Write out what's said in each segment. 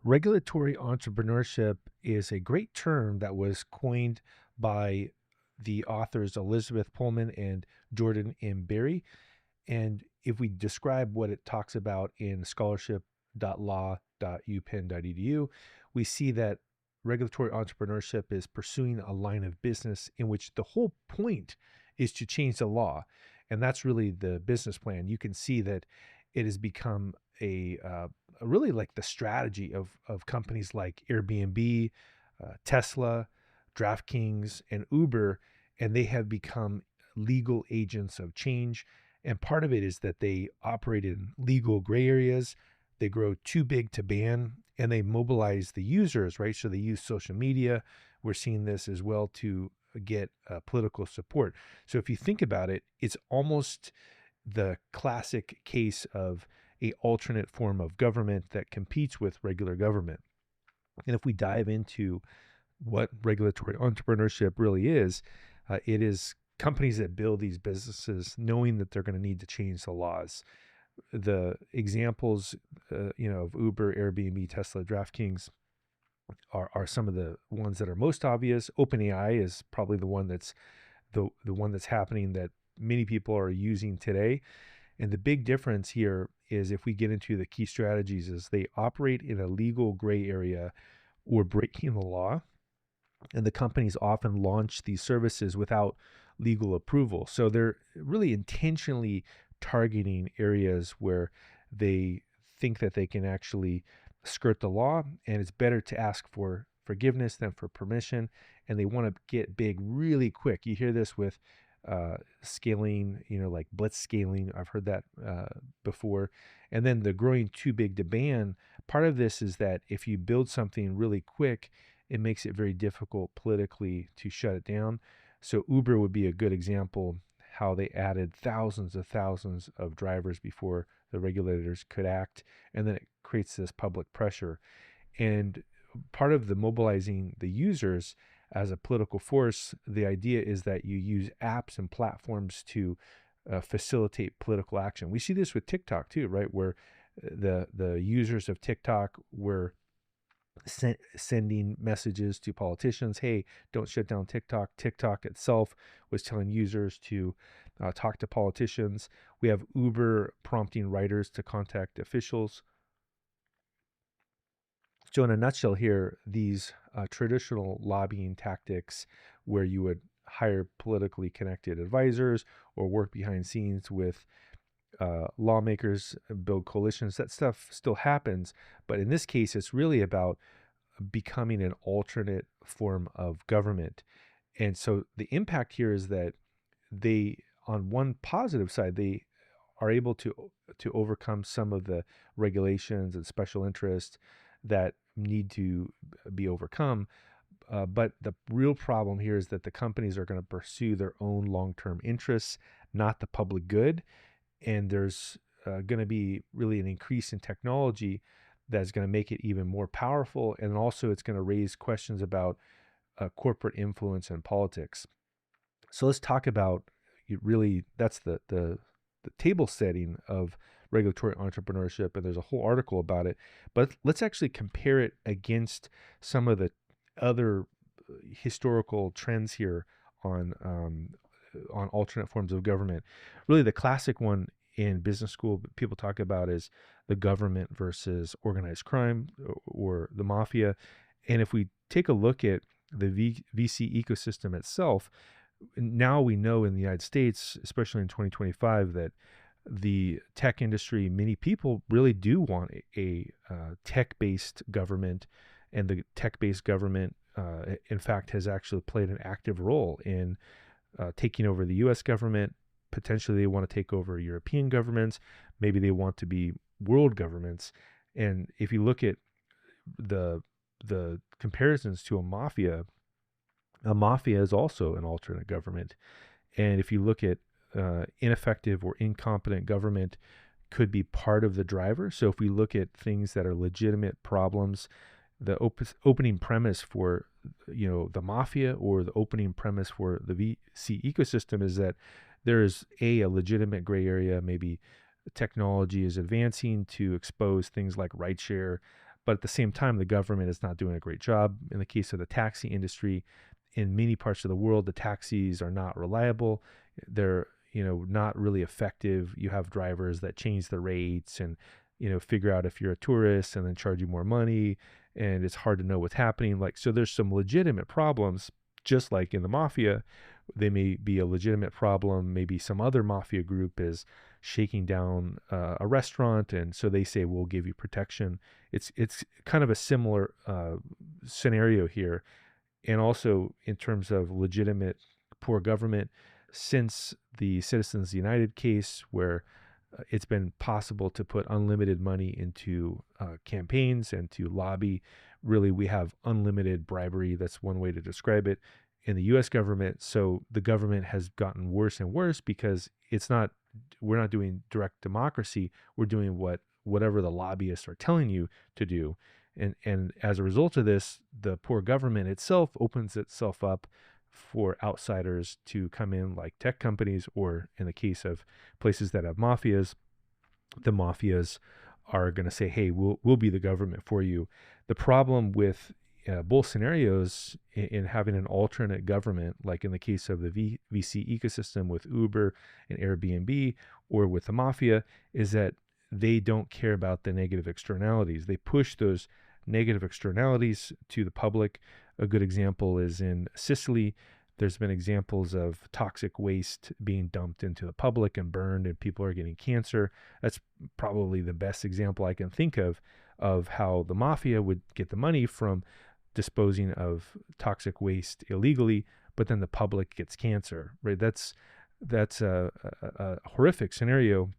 Regulatory entrepreneurship is a great term that was coined by the authors Elizabeth Pullman and Jordan M. Berry. And if we describe what it talks about in scholarship.law.upenn.edu, we see that regulatory entrepreneurship is pursuing a line of business in which the whole point is to change the law. And that's really the business plan. You can see that it has become really like the strategy of companies like Airbnb, Tesla, DraftKings, and Uber, and they have become legal agents of change. And part of it is that they operate in legal gray areas. They grow too big to ban, and they mobilize the users, right? So they use social media. We're seeing this as well to get political support. So if you think about it, it's almost the classic case of a alternate form of government that competes with regular government. And if we dive into what regulatory entrepreneurship really is, it is companies that build these businesses knowing that they're going to need to change the laws. The examples, of Uber, Airbnb, Tesla, DraftKings are some of the ones that are most obvious. OpenAI is probably the one that's the one that's happening that many people are using today. And the big difference here is if we get into the key strategies is they operate in a legal gray area or breaking the law. And the companies often launch these services without legal approval. So they're really intentionally targeting areas where they think that they can actually skirt the law, and it's better to ask for forgiveness than for permission. And they want to get big really quick. You hear this with scaling, like blitz scaling. I've heard that before. And then the growing too big to ban. Part of this is that if you build something really quick, it makes it very difficult politically to shut it down. So Uber would be a good example how they added thousands of drivers before the regulators could act. And then it creates this public pressure. And part of the mobilizing the users as a political force, the idea is that you use apps and platforms to facilitate political action. We see this with TikTok too, right? Where the users of TikTok were sending messages to politicians, hey, don't shut down TikTok. TikTok itself was telling users to talk to politicians. We have Uber prompting riders to contact officials. So in a nutshell here, these traditional lobbying tactics where you would hire politically connected advisors or work behind scenes with lawmakers, build coalitions, that stuff still happens. But in this case, it's really about becoming an alternate form of government. And so the impact here is that they, on one positive side, they are able to overcome some of the regulations and special interests that need to be overcome. But the real problem here is that the companies are going to pursue their own long-term interests, not the public good. And there's going to be really an increase in technology that's going to make it even more powerful. And also it's going to raise questions about corporate influence and politics. So let's talk about really, that's the table setting of regulatory entrepreneurship. And there's a whole article about it, but let's actually compare it against some of the other historical trends here on alternate forms of government. Really, the classic one in business school people talk about is the government versus organized crime or the mafia. And if we take a look at the VC ecosystem itself, now we know in the United States, especially in 2025, that the tech industry, many people really do want a tech-based government, and the tech-based government, in fact, has actually played an active role in taking over the U.S. government. Potentially, they want to take over European governments. Maybe they want to be world governments. And if you look at the comparisons to a mafia is also an alternate government. And if you look at ineffective or incompetent government, could be part of the driver. So if we look at things that are legitimate problems, the opening premise for the mafia or the opening premise for the VC ecosystem is that there is a legitimate gray area. Maybe technology is advancing to expose things like rideshare, but at the same time, the government is not doing a great job. In the case of the taxi industry, in many parts of the world, the taxis are not reliable. They're not really effective. You have drivers that change the rates and figure out if you're a tourist and then charge you more money, and it's hard to know what's happening. So there's some legitimate problems, just like in the mafia. They may be a legitimate problem. Maybe some other mafia group is shaking down a restaurant, and so they say, we'll give you protection. It's kind of a similar scenario here. And also in terms of legitimate poor government, since the Citizens United case, where it's been possible to put unlimited money into campaigns and to lobby, really we have unlimited bribery. That's one way to describe it in the U.S. government. So the government has gotten worse and worse because we're not doing direct democracy. We're doing whatever the lobbyists are telling you to do. And as a result of this, the poor government itself opens itself up for outsiders to come in, like tech companies, or in the case of places that have mafias, the mafias are going to say, hey, we'll be the government for you. The problem with both scenarios in having an alternate government, like in the case of the VC ecosystem with Uber and Airbnb, or with the mafia, is that they don't care about the negative externalities. They push those negative externalities to the public. A good example is in Sicily. There's been examples of toxic waste being dumped into the public and burned, and people are getting cancer. That's probably the best example I can think of how the mafia would get the money from disposing of toxic waste illegally, but then the public gets cancer, right? That's a horrific scenario.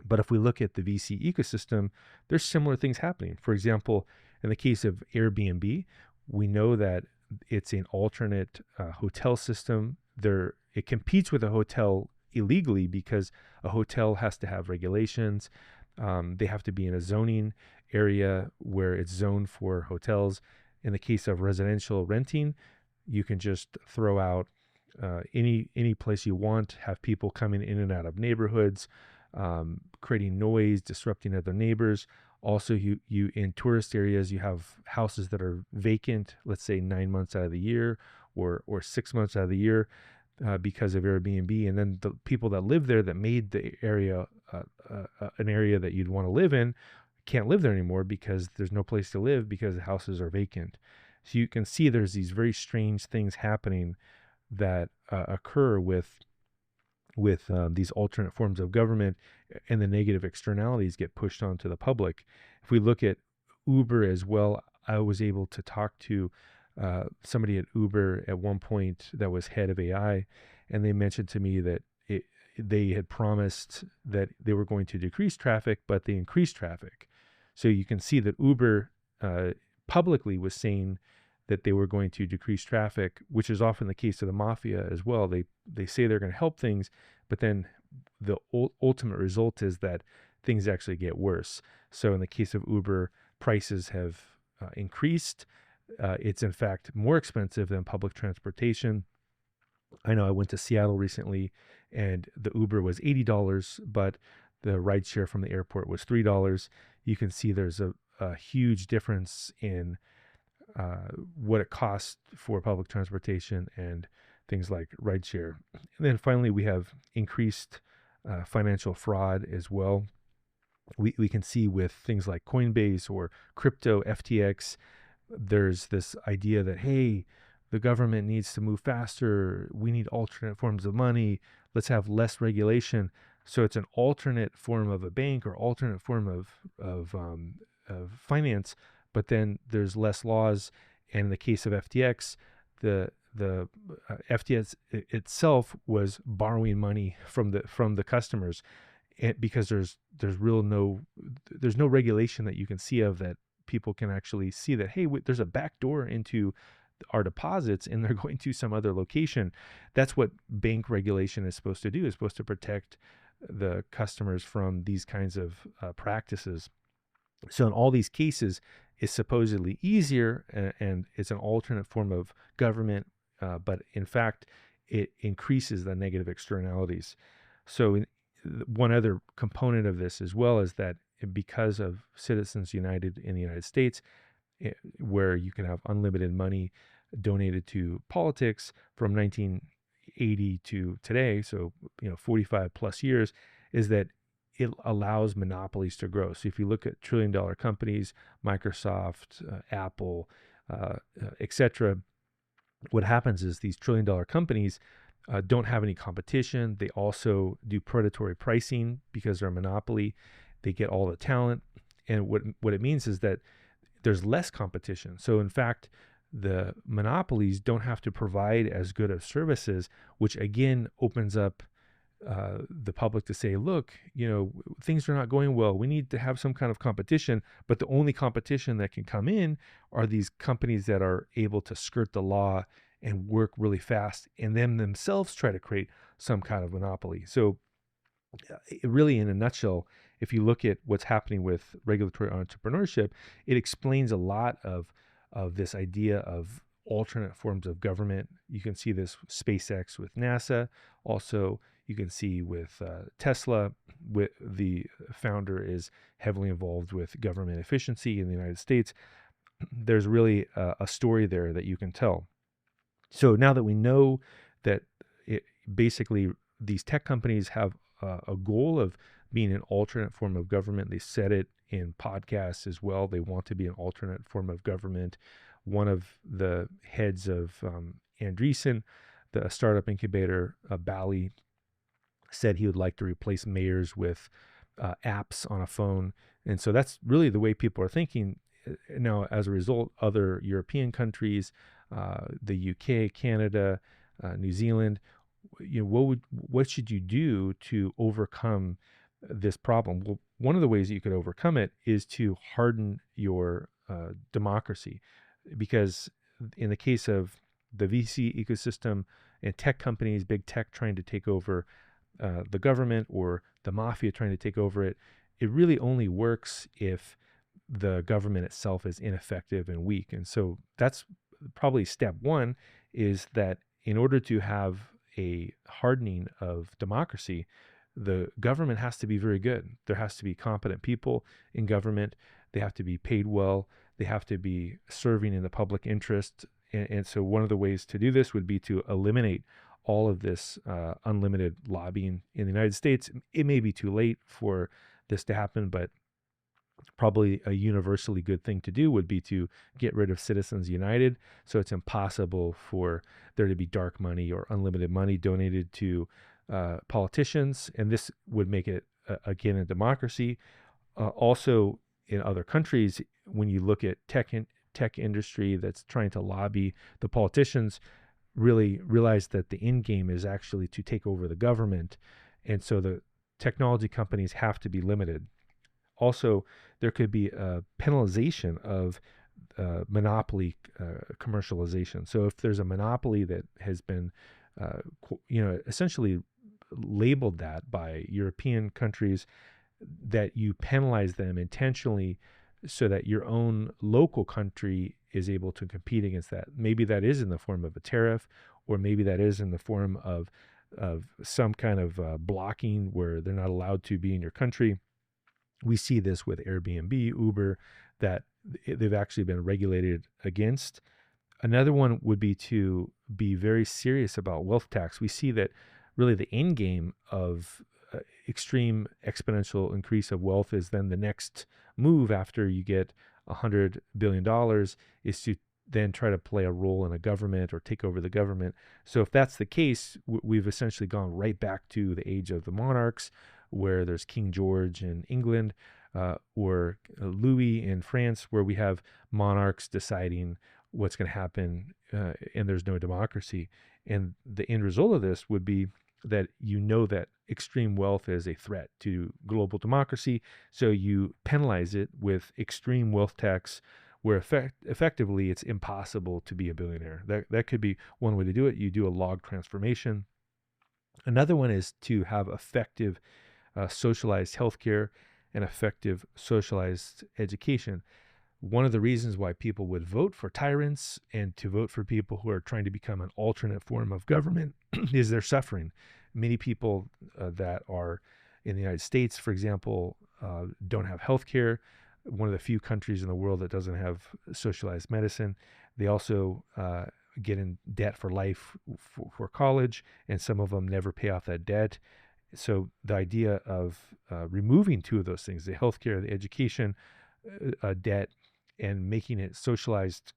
But if we look at the VC ecosystem, there's similar things happening. For example, in the case of Airbnb, we know that it's an alternate hotel system. It competes with a hotel illegally because a hotel has to have regulations. They have to be in a zoning area where it's zoned for hotels. In the case of residential renting, you can just throw out any place you want, have people coming in and out of neighborhoods, creating noise, disrupting other neighbors. Also, you in tourist areas, you have houses that are vacant, let's say 9 months out of the year or 6 months out of the year because of Airbnb. And then the people that live there that made the area an area that you'd want to live in can't live there anymore because there's no place to live because the houses are vacant. So you can see there's these very strange things happening that occur with these alternate forms of government, and the negative externalities get pushed onto the public. If we look at Uber as well, I was able to talk to somebody at Uber at one point that was head of AI, and they mentioned to me that they had promised that they were going to decrease traffic, but they increased traffic. So you can see that Uber publicly was saying that they were going to decrease traffic, which is often the case of the mafia as well. They say they're going to help things, but then the ultimate result is that things actually get worse. So in the case of Uber, prices have increased. It's in fact more expensive than public transportation. I know I went to Seattle recently and the Uber was $80, but the rideshare from the airport was $3. You can see there's a huge difference in what it costs for public transportation and things like rideshare. And then finally, we have increased financial fraud as well. We can see with things like Coinbase or crypto, FTX, there's this idea that, hey, the government needs to move faster. We need alternate forms of money. Let's have less regulation. So it's an alternate form of a bank or alternate form of finance, but then there's less laws. And in the case of FTX, the FTX itself was borrowing money from the customers, because there's no regulation that you can see of that people can actually see that, hey, there's a back door into our deposits and they're going to some other location. That's what bank regulation is supposed to do. It's supposed to protect the customers from these kinds of practices. So in all these cases, it's supposedly easier and it's an alternate form of government, but in fact, it increases the negative externalities. So one other component of this as well is that because of Citizens United in the United States, where you can have unlimited money donated to politics from 1980 to today, so 45 plus years, is that it allows monopolies to grow. So if you look at trillion-dollar companies, Microsoft, Apple, etc., what happens is these trillion-dollar companies don't have any competition. They also do predatory pricing because they're a monopoly. They get all the talent, and what it means is that there's less competition. So in fact, the monopolies don't have to provide as good of services, which again opens up the public to say, look, things are not going well. We need to have some kind of competition, but the only competition that can come in are these companies that are able to skirt the law and work really fast, and themselves try to create some kind of monopoly. So really, in a nutshell, if you look at what's happening with regulatory entrepreneurship, it explains a lot of this idea of alternate forms of government. You can see this with SpaceX with NASA. Also, you can see with Tesla, with the founder is heavily involved with government efficiency in the United States. There's really a story there that you can tell. So now that we know that basically these tech companies have a goal of being an alternate form of government, they said it in podcasts as well. They want to be an alternate form of government. One of the heads of Andreessen, the startup incubator, Bally, said he would like to replace mayors with apps on a phone. And so that's really the way people are thinking. Now, as a result, other European countries, the UK, Canada, New Zealand, what should you do to overcome this problem? Well, one of the ways that you could overcome it is to harden your democracy, because in the case of the VC ecosystem and tech companies, big tech trying to take over the government, or the mafia trying to take over it, it really only works if the government itself is ineffective and weak. And so that's probably step one, is that in order to have a hardening of democracy, the government has to be very good. There has to be competent people in government. They have to be paid well. They have to be serving in the public interest. And so one of the ways to do this would be to eliminate all of this unlimited lobbying in the United States. It may be too late for this to happen, but probably a universally good thing to do would be to get rid of Citizens United, so it's impossible for there to be dark money or unlimited money donated to politicians, and this would make it, again, a democracy. Also, in other countries, when you look at tech industry that's trying to lobby the politicians, really realize that the end game is actually to take over the government, and so the technology companies have to be limited. Also, there could be a penalization of monopoly commercialization. So if there's a monopoly that has been, essentially labeled that by European countries, that you penalize them intentionally so that your own local country is able to compete against that. Maybe that is in the form of a tariff, or maybe that is in the form of some kind of blocking where they're not allowed to be in your country. We see this with Airbnb, Uber, that they've actually been regulated against. Another one would be to be very serious about wealth tax. We see that really the end game of extreme exponential increase of wealth is then the next move after you get $100 billion is to then try to play a role in a government or take over the government. So if that's the case, we've essentially gone right back to the age of the monarchs, where there's King George in England, or Louis in France, where we have monarchs deciding what's going to happen, and there's no democracy. And the end result of this would be that that extreme wealth is a threat to global democracy, so you penalize it with extreme wealth tax, where effectively it's impossible to be a billionaire. That could be one way to do it. You do a log transformation. Another one is to have effective socialized healthcare and effective socialized education. One of the reasons why people would vote for tyrants and to vote for people who are trying to become an alternate form of government is they're suffering. Many people that are in the United States, for example, don't have healthcare. One of the few countries in the world that doesn't have socialized medicine. They also get in debt for life for college, and some of them never pay off that debt. So the idea of removing two of those things, the healthcare, the education debt, and making it socialized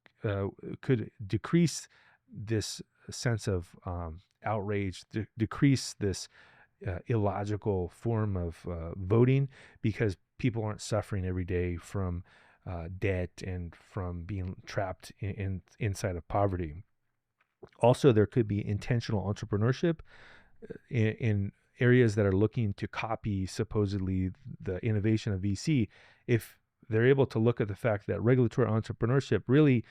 could decrease this sense of outrage, decrease this illogical form of voting, because people aren't suffering every day from debt and from being trapped inside of poverty. Also, there could be intentional entrepreneurship in areas that are looking to copy supposedly the innovation of VC. If they're able to look at the fact that regulatory entrepreneurship, really,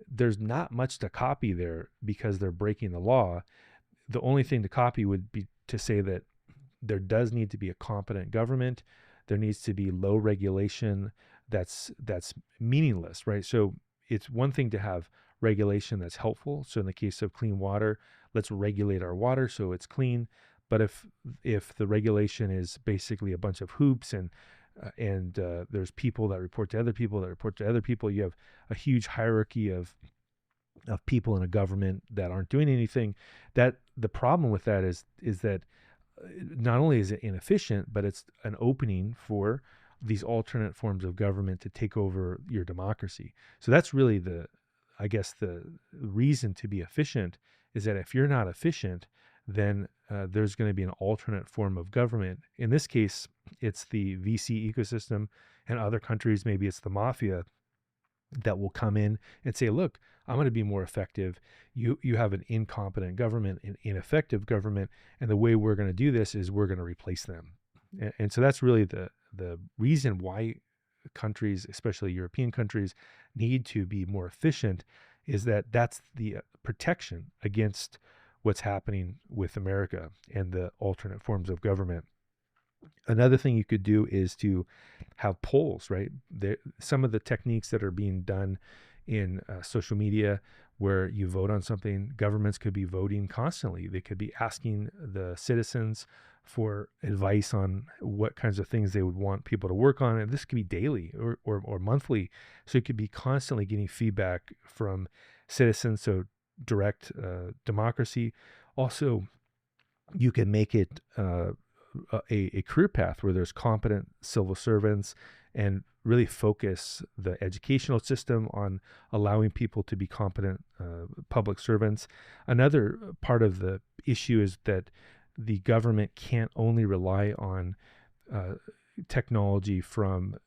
there's not much to copy there because they're breaking the law. The only thing to copy would be to say that there does need to be a competent government. There needs to be low regulation that's meaningless, right? So it's one thing to have regulation that's helpful. So in the case of clean water, let's regulate our water so it's clean. But if the regulation is basically a bunch of hoops and there's people that report to other people that report to other people, you have a huge hierarchy of people in a government that aren't doing anything. That the problem with that is that not only is it inefficient, but it's an opening for these alternate forms of government to take over your democracy. So that's really the reason to be efficient is that if you're not efficient, then there's going to be an alternate form of government. In this case, it's the VC ecosystem, and other countries, maybe it's the mafia that will come in and say, look, I'm going to be more effective. You have an incompetent government, an ineffective government, and the way we're going to do this is we're going to replace them. And so that's really the reason why countries, especially European countries, need to be more efficient, is that that's the protection against what's happening with America and the alternate forms of government. Another thing you could do is to have polls, right? Some of the techniques that are being done in social media where you vote on something, governments could be voting constantly. They could be asking the citizens for advice on what kinds of things they would want people to work on. And this could be daily or monthly. So you could be constantly getting feedback from citizens. So direct democracy. Also, you can make it a career path where there's competent civil servants and really focus the educational system on allowing people to be competent public servants. Another part of the issue is that the government can't only rely on technology from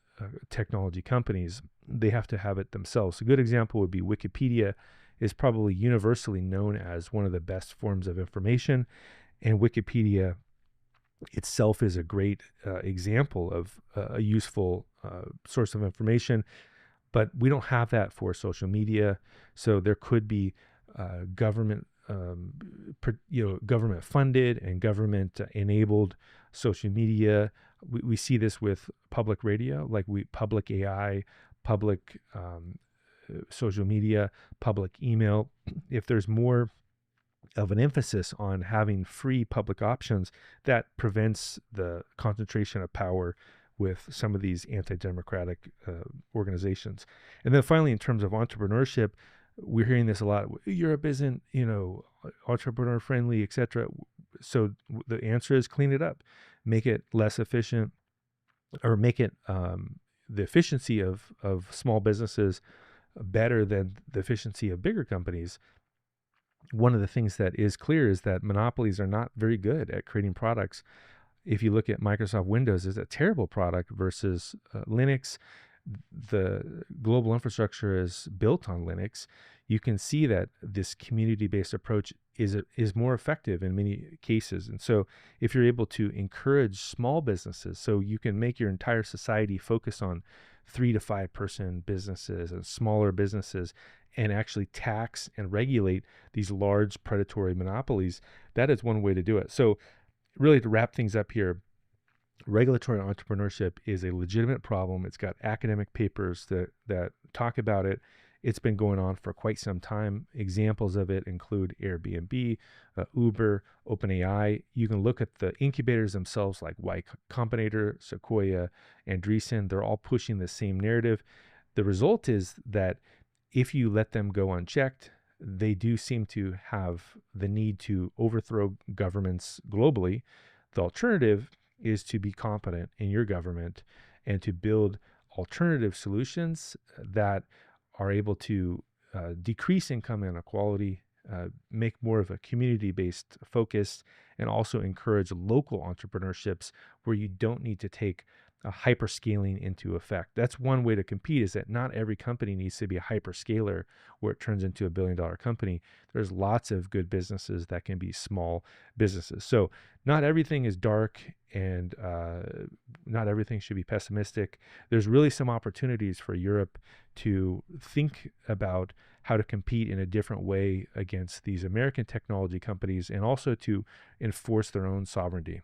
technology companies. They have to have it themselves. A good example would be Wikipedia is probably universally known as one of the best forms of information, and Wikipedia itself is a great example of a useful source of information, but we don't have that for social media. So there could be government funded and government enabled social media. We see this with public radio, like public AI, public social media, public email. If there's more of an emphasis on having free public options, that prevents the concentration of power with some of these anti-democratic organizations. And then finally, in terms of entrepreneurship, we're hearing this a lot. Europe isn't, entrepreneur friendly, etc. So the answer is clean it up, make it less efficient, or make it the efficiency of small businesses better than the efficiency of bigger companies. One of the things that is clear is that monopolies are not very good at creating products. If you look at Microsoft Windows, it's a terrible product versus Linux. The global infrastructure is built on Linux. You can see that this community-based approach is more effective in many cases. And so if you're able to encourage small businesses, so you can make your entire society focus on 3 to 5 person businesses and smaller businesses, and actually tax and regulate these large predatory monopolies, that is one way to do it. So really, to wrap things up here, regulatory entrepreneurship is a legitimate problem. It's got academic papers that talk about it. It's been going on for quite some time. Examples of it include Airbnb, Uber, OpenAI. You can look at the incubators themselves like Y Combinator, Sequoia, Andreessen. They're all pushing the same narrative. The result is that if you let them go unchecked, they do seem to have the need to overthrow governments globally. The alternative is to be competent in your government and to build alternative solutions that are able to decrease income inequality, make more of a community-based focus, and also encourage local entrepreneurships where you don't need to take hyperscaling into effect. That's one way to compete, is that not every company needs to be a hyperscaler where it turns into $1 billion company. There's lots of good businesses that can be small businesses. So not everything is dark, and not everything should be pessimistic. There's really some opportunities for Europe to think about how to compete in a different way against these American technology companies, and also to enforce their own sovereignty.